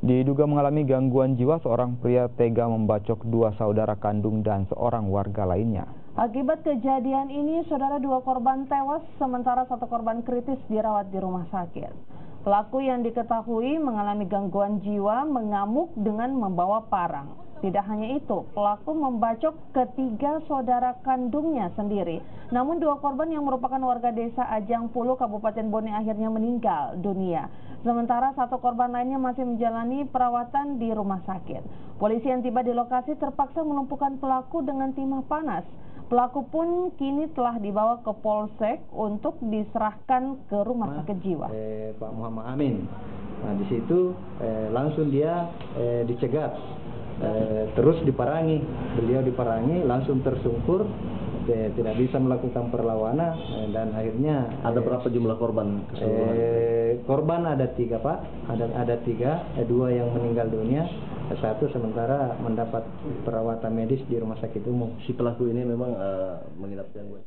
Diduga mengalami gangguan jiwa, seorang pria tega membacok dua saudara kandung dan seorang warga lainnya. Akibat kejadian ini, saudara, dua korban tewas, sementara satu korban kritis dirawat di rumah sakit. Pelaku yang diketahui mengalami gangguan jiwa mengamuk dengan membawa parang. Tidak hanya itu, pelaku membacok ketiga saudara kandungnya sendiri. Namun dua korban yang merupakan warga desa Ajang Pulu, Kabupaten Bone akhirnya meninggal dunia. Sementara satu korban lainnya masih menjalani perawatan di rumah sakit. Polisi yang tiba di lokasi terpaksa melumpuhkan pelaku dengan timah panas. Pelaku pun kini telah dibawa ke Polsek untuk diserahkan ke rumah sakit jiwa. Pak Muhammad Amin. Nah, di situ langsung dia dicegat, terus diparangi. Beliau diparangi, langsung tersungkur, tidak bisa melakukan perlawanan, dan akhirnya ada berapa jumlah korban keseluruhan? Korban ada 3, Pak. Ada 3, 2 yang meninggal dunia, 1 sementara mendapat perawatan medis di rumah sakit umum. Si pelaku ini memang mengidap gangguan.